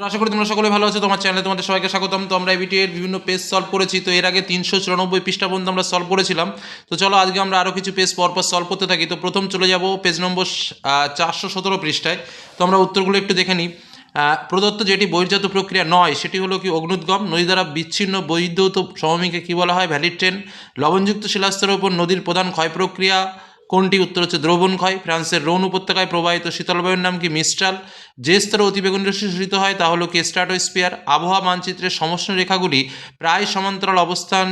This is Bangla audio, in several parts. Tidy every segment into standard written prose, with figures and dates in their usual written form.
আশা করি তোমরা সকলে ভালো আছো। তোমার চ্যানেলে তোমাদের সবাইকে স্বাগতম। তো আমরা এই ভিডিওর বিভিন্ন পেজ সলভ করেছি। তো এর আগে 394 পৃষ্ঠা পর্যন্ত আমরা সলভ করেছিলাম। তো চলো আজকে আমরা আরও কিছু পেজ পরপর সলভ করতে থাকি। তো প্রথম চলে যাব পেজ নম্বর 417 পৃষ্ঠায়। তো আমরা উত্তরগুলো একটু দেখে নিই। প্রদত্ত যেটি বহির্জাত প্রক্রিয়া নয় সেটি হলো কি অগ্নুদ্গম। নদী দ্বারা বিচ্ছিন্ন বৈদ্যুত সমভূমিকে কী বলা হয়? Valid train. লবণযুক্ত শিলাস্তরের উপর নদীর প্রধান ক্ষয় প্রক্রিয়া কোনটি? উত্তর হচ্ছে দ্রবণ ক্ষয়। ফ্রান্সের রোন উপত্যকায় প্রবাহিত শীতলবায়ুর নাম কি? মিস্ট্রাল। যে স্তরে অতিবেগুনি রশ্মি শোষিত হয় তা হলো কি? স্ট্র্যাটোস্ফিয়ার। আবহাওয়া মানচিত্রের সমষ্ণ রেখাগুলি প্রায় সমান্তরাল অবস্থান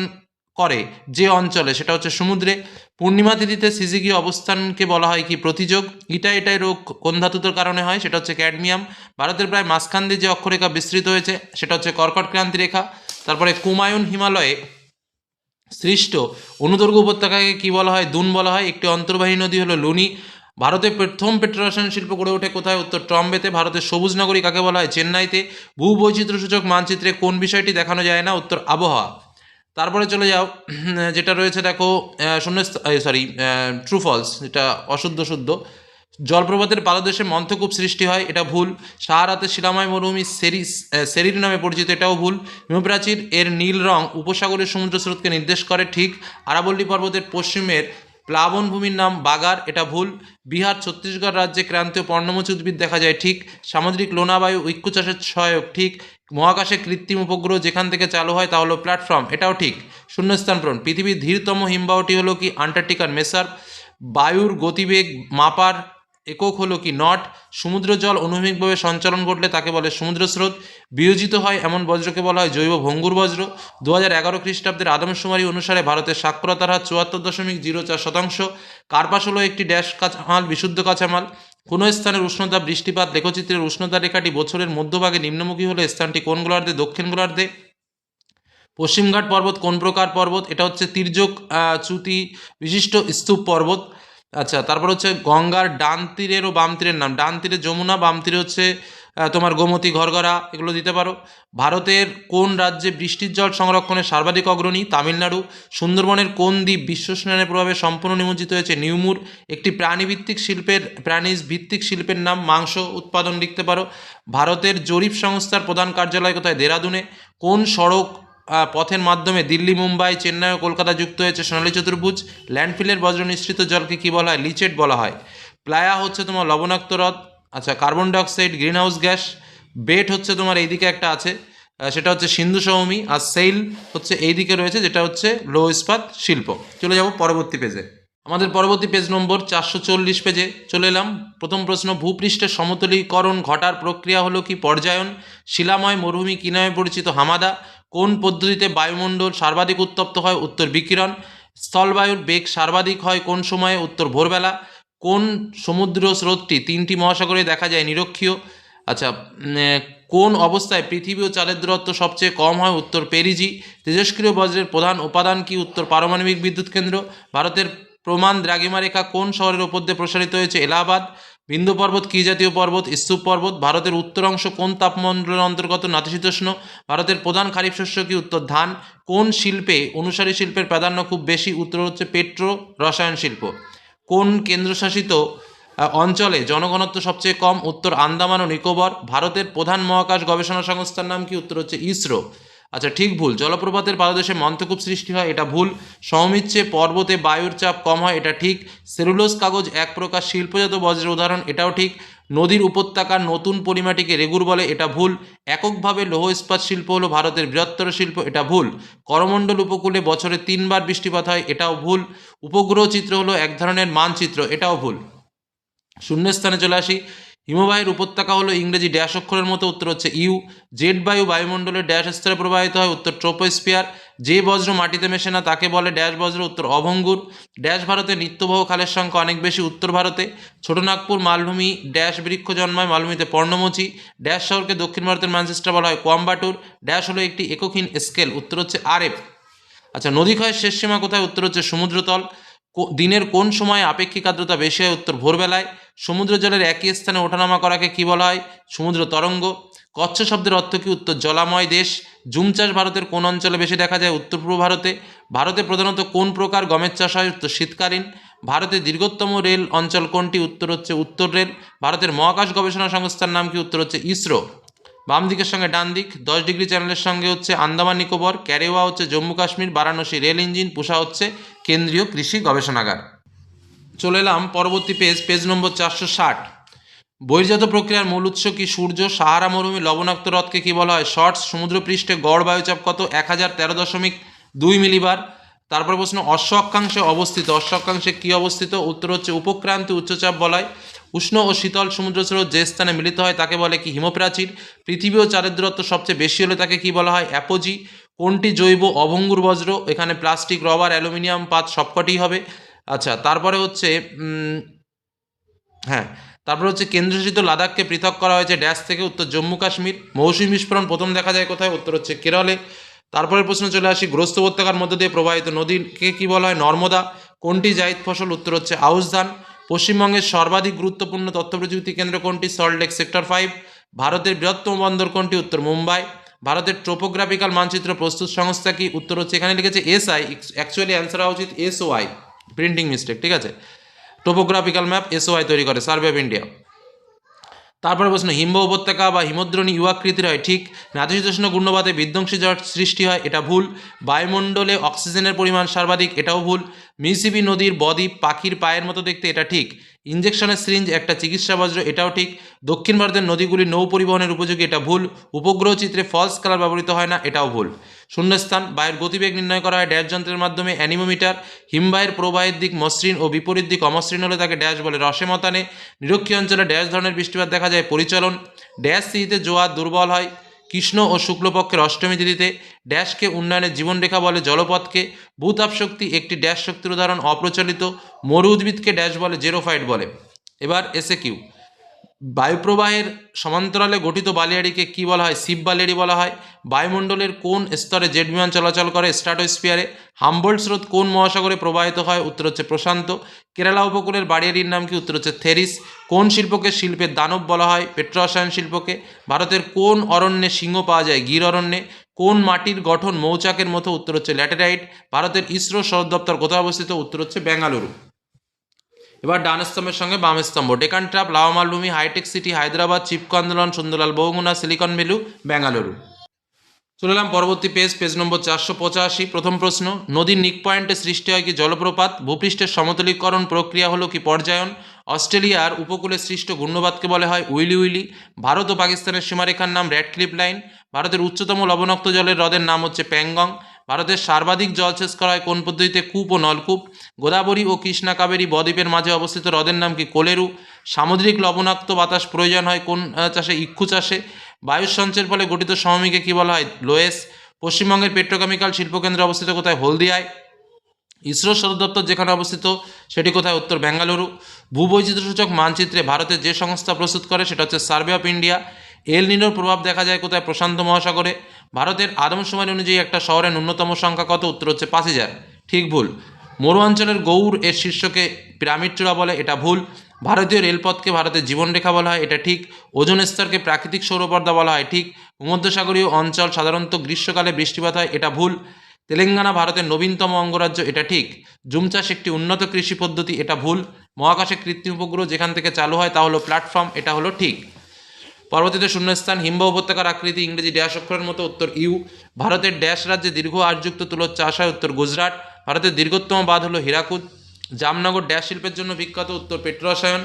করে যে অঞ্চলে, সেটা হচ্ছে সমুদ্রে। পূর্ণিমা তিথিতে সিজিকি অবস্থানকে বলা হয় কি? প্রতিযোগ। ইটাই রোগ কোন ধাতুর কারণে হয়? সেটা হচ্ছে ক্যাডমিয়াম। ভারতের প্রায় মাঝখান দিয়ে যে অক্ষরেখা বিস্তৃত হয়েছে সেটা হচ্ছে কর্কট ক্রান্তি রেখা। তারপরে কুমায়ুন হিমালয়ে সৃষ্ট অনুদৈর্ঘ্য উপত্যকাকে কী বলা হয়? দুন বলা হয়। একটি অন্তর্বাহী নদী হলো লুনি। ভারতে প্রথম পেট্রোরসায়ন শিল্প গড়ে ওঠে কোথায়? উত্তর ট্রম্বেতে। ভারতের সবুজ নগরী কাকে বলা হয়? চেন্নাইতে। ভূবৈচিত্র্যসূচক মানচিত্রে কোন বিষয়টি দেখানো যায় না? উত্তর আবহাওয়া। তারপরে চলে যাও, যেটা রয়েছে দেখো শূন্য ট্রু ফলস, যেটা অশুদ্ধ শুদ্ধ। জলপ্রপাতের পাদদেশে মন্থকূপ সৃষ্টি হয়, এটা ভুল। সাহারাতে শিলাময় মরুভূমি সেরির নামে পরিচিত, এটাও ভুল। হিমপ্রাচীর এর নীল রং উপসাগরের সমুদ্র স্রোতকে নির্দেশ করে, ঠিক। আরাবল্লী পর্বতের পশ্চিমের প্লাবনভূমির নাম বাগার, এটা ভুল। বিহার ছত্তিশগড় রাজ্যে ক্রান্তীয় পর্ণমোচী উদ্ভিদ দেখা যায়, ঠিক। সামুদ্রিক লোনাবায়ু ঐক্য চাষের সহায়ক, ঠিক। মহাকাশে কৃত্রিম উপগ্রহ যেখান থেকে চালু হয় তা হলো প্ল্যাটফর্ম, এটাও ঠিক। শূন্যস্থান পূরণ। পৃথিবীর ধীরতম হিমবাহটি হলো কি? আন্টার্কটিকার মেসার। বায়ুর গতিবেগ মাপার একক হলো কি? নট। সমুদ্র জল অনুভূমিকভাবে সঞ্চালন ঘটলে তাকে বলে সমুদ্র স্রোত। বিয়োজিত হয় এমন বজ্রকে বলা হয় জৈব ভঙ্গুর বজ্র। 2011 খ্রিস্টাব্দের আদমশুমারি অনুসারে ভারতের সাক্ষরতার হার 74.04%। কার্পাস হলো একটি ড্যাশ কাঁচামাল, বিশুদ্ধ কাঁচামাল। কোনো স্থানের উষ্ণতা, বৃষ্টিপাত, লেখচিত্রের উষ্ণতা রেখাটি বছরের মধ্যভাগে নিম্নমুখী হলে স্থানটি কোন গোলার্ধে? দক্ষিণ গোলার্ধে। পশ্চিমঘাট পর্বত কোন প্রকার পর্বত? এটা হচ্ছে তির্যক চ্যুতি বিশিষ্ট স্তূপ পর্বত। আচ্ছা, তারপর হচ্ছে গঙ্গার ডান তীরের ও বাম তীরের নাম। ডান তীরে যমুনা, বাম তীরে হচ্ছে তোমার গোমতী, ঘরঘরা, এগুলো দিতে পারো। ভারতের কোন রাজ্যে বৃষ্টির জল সংরক্ষণে সর্বাধিক অগ্রণী? তামিলনাড়ু। সুন্দরবনের কোন দ্বীপ বিশ্ব উষ্ণায়নের প্রভাবে সম্পূর্ণ নিমজ্জিত হয়েছে? নিউমুর। একটি প্রাণীজ ভিত্তিক শিল্পের নাম? মাংস উৎপাদন লিখতে পারো। ভারতের জরিপ সংস্থার প্রধান কার্যালয় কোথায়? দেরাদুনে। কোন সড়ক পথের মাধ্যমে দিল্লি, মুম্বাই, চেন্নাই ও কলকাতা যুক্ত হয়েছে? সোনালী চতুর্ভুজ। ল্যান্ডফিলের বজ্র নিঃসৃত জলকে কী বলা হয়? লিচেট বলা হয়। প্লায়া হচ্ছে তোমার লবণাক্ত হ্রদ। আচ্ছা, carbon dioxide greenhouse gas. বেট হচ্ছে তোমার এইদিকে একটা আছে, সেটা হচ্ছে সিন্ধু সমভূমি। আর সেইল হচ্ছে এইদিকে রয়েছে, যেটা হচ্ছে লৌহ ইস্পাত শিল্প। চলে যাব পরবর্তী পেজে। আমাদের পরবর্তী পেজ নম্বর 440 পেজে চলে এলাম। প্রথম প্রশ্ন, ভূপৃষ্ঠের সমতলীকরণ ঘটার প্রক্রিয়া হলো কি? পর্যায়ন। শিলাময় মরুভূমি কী নামে পরিচিত? হামাদা। কোন পদ্ধতিতে বায়ুমণ্ডল সর্বাধিক উত্তপ্ত হয়? উত্তর বিকিরণ। স্থলবায়ুর বেগ সর্বাধিক হয় কোন সময়ে? উত্তর ভোরবেলা। কোন সমুদ্র স্রোতটি 3টি মহাসাগরে দেখা যায়? নিরক্ষীয়। আচ্ছা, কোন অবস্থায় পৃথিবী ও চাঁদের দূরত্ব সবচেয়ে কম হয়? উত্তর পেরিজি। তেজস্ক্রিয় বজ্রের প্রধান উপাদান কি? উত্তর পারমাণবিক বিদ্যুৎ কেন্দ্র। ভারতের প্রমাণ দ্রাঘিমা রেখা কোন শহরের ওপর দিয়ে প্রসারিত হয়েছে? এলাহাবাদ। বিন্ধ্য পর্বত কী জাতীয় পর্বত? স্তূপ পর্বত। ভারতের উত্তর অংশ কোন তাপমণ্ডলের অন্তর্গত? নাতিশীতোষ্ণ। ভারতের প্রধান খারিফ শস্য কি? উত্তর ধান। কোন শিল্পে অনুসারী শিল্পের প্রাধান্য খুব বেশি? উত্তর হচ্ছে পেট্রো রসায়ন শিল্প। কোন কেন্দ্রশাসিত অঞ্চলে জনঘনত্ব সবচেয়ে কম? উত্তর আন্দামান ও নিকোবর। ভারতের প্রধান মহাকাশ গবেষণা সংস্থার নাম কি? উত্তর হচ্ছে ইসরো। আচ্ছা, ঠিক ভুল। জলপ্রপাতের পাদদেশে মন্থকূপ সৃষ্টি হয়, এটা ভুল। সমমিচ্ছে পর্বতে বায়ুর চাপ কম হয়, এটা ঠিক। সেলুলোজ কাগজ এক প্রকার শিল্পজাত বজ্রের উদাহরণ, এটাও ঠিক। নদীর উপত্যকার নতুন পরিমাটিকে রেগুর বলে, এটা ভুল। এককভাবে লৌহ ইস্পাত শিল্প হলো ভারতের বৃহত্তর শিল্প, এটা ভুল। করমণ্ডল উপকূলে বছরে 3বার বৃষ্টিপাত হয়, এটাও ভুল। উপগ্রহ চিত্র হলো এক ধরনের মানচিত্র, এটাও ভুল। শূন্যস্থানে চলে আসি। হিমবাহের উপত্যকা হলো ইংরেজি ড্যাশ অক্ষরের মতো, উত্তর হচ্ছে ইউ। জেট বায়ু বায়ুমণ্ডলের ড্যাশ স্তরে প্রবাহিত হয়, উত্তর ট্রোপোস্ফিয়ার। যে বজ্র মাটিতে মেশে না তাকে বলে ড্যাশ বজ্র, উত্তর অভঙ্গুর। ড্যাশ ভারতে নিত্যবহ খালের সংখ্যা অনেক বেশি, উত্তর ভারতে। ছোটনাগপুর মালভূমি ড্যাশ বৃক্ষ জন্মায়, মালভূমিতে পর্ণমোচী। ড্যাশ শহরকে দক্ষিণ ভারতের ম্যানচেস্টার বলা হয়, কোয়াম্বাটুর। ড্যাশ হলো একটি এককহীন স্কেল, উত্তর হচ্ছে আরএফ। আচ্ছা, নদী ক্ষয়ের শেষ সীমা কোথায়? উত্তর হচ্ছে সমুদ্রতল। দিনের কোন সময়ে আপেক্ষিক আর্দ্রতা বেশি হয়? উত্তর ভোরবেলায়। সমুদ্র জলের একই স্থানে ওঠানামা করাকে কি বলা হয়? সমুদ্র তরঙ্গ। কচ্ছ শব্দের অর্থ কি? উত্তর জলাময় দেশ। জুম চাষ ভারতের কোন অঞ্চলে বেশি দেখা যায়? উত্তর পূর্ব ভারতে। ভারতে প্রধানত কোন প্রকার গমের চাষ হয়? উত্তর শীতকালীন। ভারতের দীর্ঘতম রেল অঞ্চল কোনটি? উত্তর হচ্ছে উত্তর রেল। ভারতের মহাকাশ গবেষণা সংস্থার নাম কি? উত্তর হচ্ছে ইসরো। বাম দিকের সঙ্গে ডান দিক, 10 ডিগ্রি চ্যানেলের সঙ্গে হচ্ছে আন্দামান নিকোবর, ক্যারেওয়া হচ্ছে জম্মু কাশ্মীর, বারাণসী রেল ইঞ্জিন, পুষা হচ্ছে কেন্দ্রীয় কৃষি গবেষণাগার। চলে এলাম পরবর্তী পেজ নম্বর 460। বহির্জাত প্রক্রিয়ার মূল উৎস কি? সূর্য। সাহারা মরুভূমি লবণাক্ত হ্রদকে কি বলা হয়? শর্টস। সমুদ্রপৃষ্ঠে গড় বায়ুচাপ কত? 1013.2 মিলিবার। তারপর প্রশ্ন, অশ্ব অক্ষাংশে অবস্থিত, অশ্ব অক্ষাংশে কি অবস্থিত? উত্তর হচ্ছে উপক্রান্তীয় উচ্চচাপ বলয়। উষ্ণ ও শীতল সমুদ্রস্রোত যে স্থানে মিলিত হয় তাকে বলে কি? হিমপ্রাচীর। পৃথিবী ও চাঁদের দূরত্ব সবচেয়ে বেশি হলে তাকে কি বলা হয়? অ্যাপোজি। কোনটি জৈব অভঙ্গুর বজ্র? এখানে প্লাস্টিক, রবার, অ্যালুমিনিয়াম, পাত সবকটিই হবে। আচ্ছা, তারপরে হচ্ছে হ্যাঁ, তারপর হচ্ছে কেন্দ্রশাসিত লাদাখকে পৃথক করা হয়েছে ড্যাশ থেকে? উত্তর জম্মু কাশ্মীর। মৌসুমী বিস্ফোরণ প্রথম দেখা যায় কোথায়? উত্তর হচ্ছে কেরলে। তারপরের প্রশ্ন চলে আসি, গ্রস্ত উপত্যকার মধ্য দিয়ে প্রবাহিত নদীকে কি বলা হয়? নর্মদা। কোনটি জায়িদ ফসল? উত্তর হচ্ছে আউশ ধান। পশ্চিমবঙ্গের সর্বাধিক গুরুত্বপূর্ণ তথ্য প্রযুক্তি কেন্দ্র কোনটি? সল্টলেক সেক্টর 5। ভারতের বৃহত্তম বন্দর কোনটি? উত্তর মুম্বাই। ভারতের টোপোগ্রাফিক্যাল মানচিত্র প্রস্তুত সংস্থা কি? উত্তর হচ্ছে, এখানে লিখেছে এসআই, অ্যাকচুয়ালি অ্যান্সার হওয়া উচিত এসওআই, প্রিন্টিং মিস্টেক, ঠিক আছে। টোপোগ্রাফিক্যাল ম্যাপ এসওআই তৈরি করে, সার্ভে অফ ইন্ডিয়া। তারপরে প্রশ্ন, হিমবাহ উপত্যকা বা হিমদ্রোণী ইউআকৃতির হয়, ঠিক। নাতিশীতোষ্ণ ঘূর্ণবাতে বিধ্বংসী ঝড় সৃষ্টি হয়, এটা ভুল। বায়ুমণ্ডলে অক্সিজেনের পরিমাণ সর্বাধিক, এটাও ভুল। মিসিসিপি নদীর বদ্বীপ পাখির পায়ের মতো দেখতে, এটা ঠিক। ইঞ্জেকশনের সিরিঞ্জ একটা চিকিৎসা বজ্র, এটাও ঠিক। দক্ষিণ ভারতের নদীগুলি নৌ পরিবহনের উপযোগী, এটা ভুল। উপগ্রহ চিত্রে ফলস কালার ব্যবহৃত হয় না, এটাও ভুল। শূন্যস্থান, বায়ুর গতিবেগ নির্ণয় করা হয় ড্যাশ যন্ত্রের মাধ্যমে? অ্যানিমোমিটার। হিমবাহের প্রবাহের দিক মসৃণ ও বিপরীত দিক অমসৃণ হলে তাকে ড্যাশ বলে? রসে মতানে। নিরক্ষীয় অঞ্চলে ড্যাশ ধরনের বৃষ্টিপাত দেখা যায়? পরিচলন। ড্যাশ তিথিতে জোয়ার দুর্বল হয়? কৃষ্ণ ও শুক্লপক্ষের অষ্টমী তিথিতে। ড্যাশকে উন্নয়নের জীবনরেখা বলে? জলপথকে। ভূতাপ শক্তি একটি ড্যাশ শক্তির উদাহরণ? অপ্রচলিত। মরু উদ্ভিদকে ড্যাশ বলে? জেরোফাইট বলে। এবার এসে কিউ, বায়ুপ্রবাহের সমান্তরালে গঠিত বালিয়াড়িকে কি বলা হয়? শিব বালিয়াড়ি বলা হয়। বায়ুমণ্ডলের কোন স্তরে জেট বিমান চলাচল করে? স্ট্রাটোস্ফিয়ারে। হাম্বোল্ট স্রোত কোন মহাসাগরে প্রবাহিত হয়? উত্তর হচ্ছে প্রশান্ত। কেরালা উপকূলের বালিয়াড়ির নাম কি? উত্তর হচ্ছে থেরিস। কোন শিল্পকে শিল্পের দানব বলা হয়? পেট্রোরসায়ন শিল্পকে। ভারতের কোন অরণ্যে সিংহ পাওয়া যায়? গির অরণ্যে। কোন মাটির গঠন মৌচাকের মতো? উত্তর হচ্ছে ল্যাটেরাইট। ভারতের ইসরো সদর দপ্তর কোথায় অবস্থিত? উত্তর হচ্ছে বেঙ্গালুরু। এবার ডান স্তম্ভের সঙ্গে বাম স্তম্ভ, ডেকান ট্রাপ, লাভা মালভূমি, হাইটেক সিটি হায়দ্রাবাদ, চিপকো আন্দোলন, সুন্দরলাল বহুগুণা, সিলিকন ভ্যালি বেঙ্গালুরু। চলে এলাম পরবর্তী পেজ নম্বর 485। প্রথম প্রশ্ন, নদীর নিক পয়েন্টে সৃষ্টি হয় কি? জলপ্রপাত। ভূপৃষ্ঠের সমতলীকরণ প্রক্রিয়া হলো কি? পর্যায়ন। অস্ট্রেলিয়ার উপকূলে সৃষ্ট ঘূর্ণবাতকে বলে হয় উইলি উইলি। ভারত ও পাকিস্তানের সীমারেখার নাম র্যাডক্লিফ লাইন। ভারতের উচ্চতম লবণাক্ত জলের হ্রদের নাম হচ্ছে প্যাংগং। ভারতের সর্বাধিক জলসেচ করা হয় কোন পদ্ধতিতে? কূপ ও নলকূপ। গোদাবরী ও কৃষ্ণা কাবেরী বদ্বীপের মাঝে অবস্থিত হ্রদের নাম কি? কোলেরু। সামুদ্রিক লবণাক্ত বাতাস প্রয়োজন হয় কোন চাষে? ইক্ষু চাষে। বায়ুর সঞ্চয়ের ফলে গঠিত সমভূমিকে কি বলা হয়? লোয়েস। পশ্চিমবঙ্গের পেট্রোকেমিক্যাল শিল্পকেন্দ্র অবস্থিত কোথায়? হলদিয়ায়। ইসরোর সদর দপ্তর যেখানে অবস্থিত সেটি কোথায়? উত্তর বেঙ্গালুরু। ভূবৈচিত্র্যসূচক মানচিত্রে ভারতের যে সংস্থা প্রস্তুত করে সেটা হচ্ছে সার্ভে অফ ইন্ডিয়া। এল নিনোর প্রভাব দেখা যায় কোথায়? প্রশান্ত মহাসাগরে। ভারতের আদমশুমারি অনুযায়ী একটা শহরের ন্যূনতম সংখ্যা কত? উত্তর হচ্ছে 5000। ঠিক ভুল। মরু অঞ্চলের গৌড় এর শীর্ষকে পিরামিড চূড়া বলে, এটা ভুল। ভারতীয় রেলপথকে ভারতের জীবনরেখা বলা হয়, এটা ঠিক। ওজোন স্তরকে প্রাকৃতিক সৌরপর্দা বলা হয়, ঠিক। ভূমধ্যসাগরীয় অঞ্চল সাধারণত গ্রীষ্মকালে বৃষ্টিপাত হয়, এটা ভুল। তেলেঙ্গানা ভারতের নবীনতম অঙ্গরাজ্য, এটা ঠিক। জুম চাষ একটি উন্নত কৃষি পদ্ধতি, এটা ভুল। মহাকাশে কৃত্রিম উপগ্রহ যেখান থেকে চালু হয় তা হলো প্ল্যাটফর্ম, এটা হলো ঠিক। পরবর্তীতে শূন্যস্থান, হিমবাহ উপত্যকার আকৃতি ইংরেজি ড্যাশ অক্ষরের মতো? উত্তর ইউ। ভারতের ড্যাশ রাজ্যে দীর্ঘ আশযুক্ত তুলোর চাষ হয়? উত্তর গুজরাট। ভারতের দীর্ঘতম বাঁধ হলো হীরাকুদ। জামনগর ড্যাশ শিল্পের জন্য বিখ্যাত? উত্তর পেট্রোরসায়ন।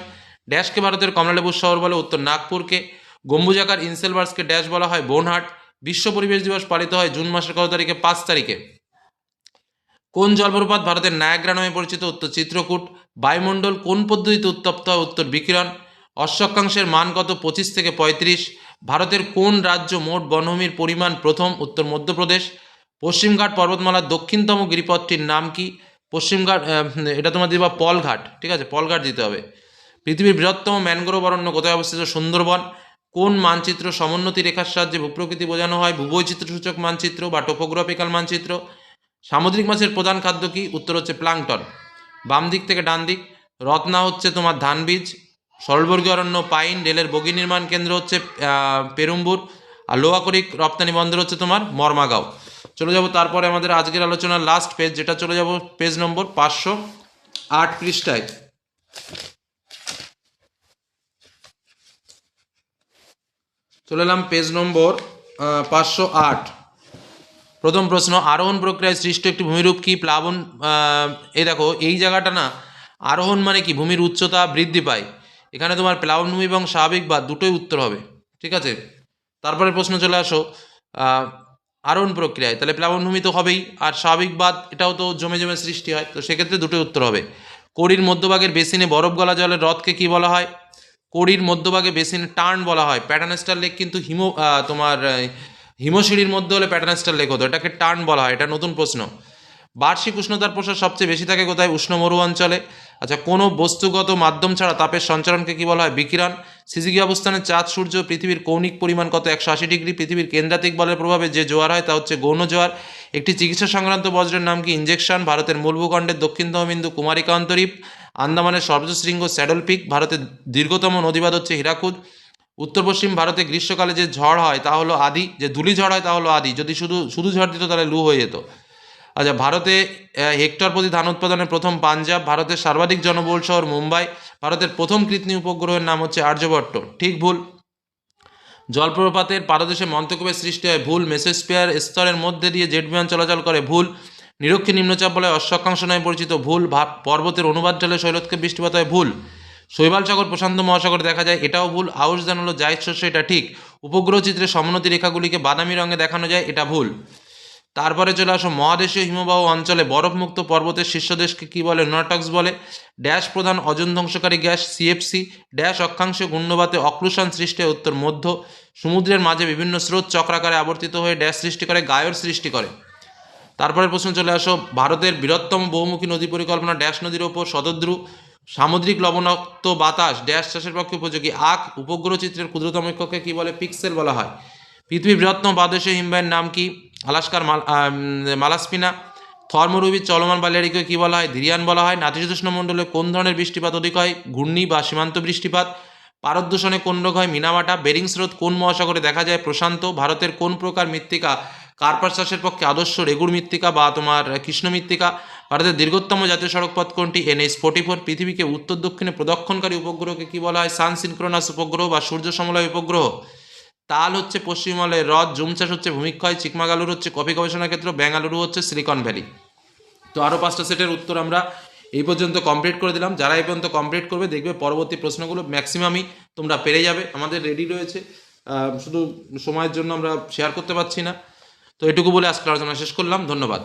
ড্যাশকে ভারতের কমলালেবুর শহর বলে? উত্তর নাগপুরকে। গম্বুজাকার ইনসেলভার্সকে ড্যাশ বলা হয়? বোনহাট। বিশ্ব পরিবেশ দিবস পালিত হয় জুন মাসের কত তারিখে? 5 তারিখে। কোন জলপ্রপাত ভারতের নায়াগ্রা নামে পরিচিত? উত্তর চিত্রকূট। বায়ুমণ্ডল কোন পদ্ধতিতে উত্তপ্ত হয়? উত্তর বিকিরণ। অশ্বক্ষাংশের মান কত? 25 থেকে 35। ভারতের কোন রাজ্য মোট বনভূমির পরিমাণ প্রথম? উত্তর মধ্যপ্রদেশ। পশ্চিমঘাট পর্বতমালার দক্ষিণতম গিরিপথটির নাম কি? পশ্চিমঘাট, এটা তোমার দিবা পলঘাট, ঠিক আছে, পলঘাট দিতে হবে। পৃথিবীর বৃহত্তম ম্যানগ্রোভ অরণ্য কোথায় অবস্থিত? সুন্দরবন। কোন মানচিত্র সমোন্নতি রেখার সাহায্যে ভূপ্রকৃতি বোঝানো হয়? ভূবৈচিত্র্যসূচক মানচিত্র বা টোপোগ্রাফিক্যাল মানচিত্র। সামুদ্রিক মাছের প্রধান খাদ্য কি? উত্তর হচ্ছে প্লাঙ্কটন। বাম দিক থেকে ডান দিক, রত্না হচ্ছে তোমার ধান বীজ। সরলবর্গীয় অরণ্য পাইন। রেলের বগি নির্মাণ কেন্দ্র হচ্ছে পেরুম্বুর। আর লোহাকরিক রপ্তানি বন্দর হচ্ছে তোমার মর্মাগাঁও। চলে যাব তারপরে আমাদের আজকের আলোচনার লাস্ট পেজ, যেটা চলে যাব পেজ নম্বর 508 পৃষ্ঠায়। চলে এলাম পেজ নম্বর 508। প্রথম প্রশ্ন, আরোহণ প্রক্রিয়ায় সৃষ্ট একটি ভূমিরূপ কি? প্লাবন। এই দেখো এই জায়গাটা না, আরোহণ মানে কি? ভূমির উচ্চতা বৃদ্ধি পায়। এখানে তোমার প্লাবনভূমি এবং স্বাভাবিক বাঁধ দুটোই উত্তর হবে। ঠিক আছে, তারপরে প্রশ্ন চলে আসো আরোহণ প্রক্রিয়ায়, তাহলে প্লাবনভূমি তো হবেই, আর স্বাভাবিক বাঁধ এটাও তো জমে জমে সৃষ্টি হয়, তো সেক্ষেত্রে দুটোই উত্তর হবে। কড়ির মধ্যভাগের বেসিনে বরফ গলা জলের হ্রদকে কি বলা হয়? কড়ির মধ্যভাগে বেসিনে টার্ন বলা হয়। প্যাটার্নেস্টার লেক কিন্তু তোমার হিমশিড়ির মধ্যে হলে প্যাটার্নেস্টার লেক হতো, এটাকে টার্ন বলা হয়। এটা নতুন প্রশ্ন। বার্ষিক উষ্ণতার প্রসার সবচেয়ে বেশি থাকে কোথায়? উষ্ণ মরু অঞ্চলে। আচ্ছা, কোনো বস্তুগত মাধ্যম ছাড়া তাপের সঞ্চারণকে কি বলা হয়? বিকিরণ। সিজিকি অবস্থানে চাঁদ সূর্য পৃথিবীর কৌণিক পরিমাণ কত? 180 ডিগ্রি। পৃথিবীর কেন্দ্রাতিক বলের প্রভাবে যে জোয়ার হয় তা হচ্ছে গৌণ জোয়ার। একটি চিকিৎসা সংক্রান্ত বজ্রের নাম কি? ইঞ্জেকশন। ভারতের মূল ভূখণ্ডের দক্ষিণতম বিন্দু কুমারিকা অন্তরীপ। আন্দামানের সর্বোচ্চ শৃঙ্গ স্যাডল পিক। ভারতের দীর্ঘতম নদীবাদ হচ্ছে হীরাকুদ। উত্তর পশ্চিম ভারতে গ্রীষ্মকালে যে ঝড় হয় তা হলো আদি, যে ধূলি ঝড় হয় তা হলো আদি। যদি শুধু শুধু ঝড় দিত তাহলে লু হয়ে যেত। আচ্ছা, ভারতে হেক্টর প্রতি ধান উৎপাদনের প্রথম পাঞ্জাব। ভারতের সর্বাধিক জনবহুল শহর মুম্বাই। ভারতের প্রথম কৃত্রিম উপগ্রহের নাম হচ্ছে আর্যভট্ট। ঠিক ভুল? জলপ্রপাতের পাদদেশে মন্তকুবের সৃষ্টি হয়। ভুল। মেসোস্ফিয়ার স্তরের মধ্যে দিয়ে জেট বিমান চলাচল করে। ভুল। নিরক্ষী নিম্নচাপ বলয় অশ্বক্ষাংশ নামে পরিচিত। ভুল। পর্বতের অনুবাদ জলে শৈলক্ষে বৃষ্টিপাত হয়। ভুল। শৈবাল সাগর প্রশান্ত মহাসাগরে দেখা যায়, এটাও ভুল। আউশ ধান হলো জায়দ শস্য, এটা ঠিক। উপগ্রহ চিত্রে সমোন্নতি রেখাগুলিকে বাদামি রঙে দেখানো যায়, এটা ভুল। তারপরে চলে আসো, মহাদেশীয় হিমবাহ অঞ্চলে বরফমুক্ত পর্বতের শীর্ষদেশকে কি বলে? নোনাটক্স বলে। ড্যাশ প্রধান অজন ধ্বংসকারী গ্যাস? সিএফসি। ড্যাশ অক্ষাংশে গুণ্যবাতে অক্লুশন সৃষ্টি হয়? উত্তর মধ্য। সমুদ্রের মাঝে বিভিন্ন স্রোত চক্রাকারে আবর্তিত হয়ে ড্যাশ সৃষ্টি করে? গায়র সৃষ্টি করে। তারপরের প্রশ্ন চলে আসো, ভারতের বৃহত্তম বহুমুখী নদী পরিকল্পনা ড্যাশ নদীর ওপর? শতদ্রু। সামুদ্রিক লবণাক্ত বাতাস ড্যাশ চাষের পক্ষে উপযোগী? আখ। উপগ্রহ চিত্রের ক্ষুদ্রতম এককে কি বলে? পিক্সেল বলা হয়। পৃথিবীর বৃহত্তম পাদদেশীয় হিমবাহের নাম কি? আলাস্কার মালাস্পিনা। থর্মরুবির চলমান বালিয়াড়িকে কি বলা হয়? ধীরিয়ান বলা হয়। নাতিশীতোষ্ণ মণ্ডলে কোন ধরনের বৃষ্টিপাত অধিক হয়? ঘূর্ণি বা সীমান্ত বৃষ্টিপাত। পারদ দূষণে কোন রোগ হয়? মিনামাটা। বেরিং স্রোত কোন মহাসাগরে দেখা যায়? প্রশান্ত। ভারতের কোন প্রকার মৃত্তিকা কার্পাস চাষের পক্ষে আদর্শ? রেগুড় মৃত্তিকা বা তোমার কৃষ্ণ মৃত্তিকা। ভারতের দীর্ঘতম জাতীয় সড়কপথ কোনটি? NH-44। পৃথিবীকে উত্তর দক্ষিণে প্রদক্ষিণকারী উপগ্রহকে কি বলা হয়? সান সিনক্রোনাস উপগ্রহ বা সূর্য সমলয় উপগ্রহ। তাল হচ্ছে পশ্চিম হিমালয়ের হ্রদ। জুম চাষ হচ্ছে ভূমিক্ষয়। চিকমাগালুর হচ্ছে কফি গবেষণা ক্ষেত্র। বেঙ্গালুরু হচ্ছে সিলিকন ভ্যালি। তো আরও 5টা সেটের উত্তর আমরা এই পর্যন্ত কমপ্লিট করে দিলাম। যারা এই পর্যন্ত কমপ্লিট করবে দেখবে পরবর্তী প্রশ্নগুলো ম্যাক্সিমামই তোমরা পেরে যাবে, আমাদের রেডি রয়েছে। শুধু সময়ের জন্য আমরা শেয়ার করতে পারছি না। তো এটুকু বলে আজকের আলোচনা শেষ করলাম। ধন্যবাদ।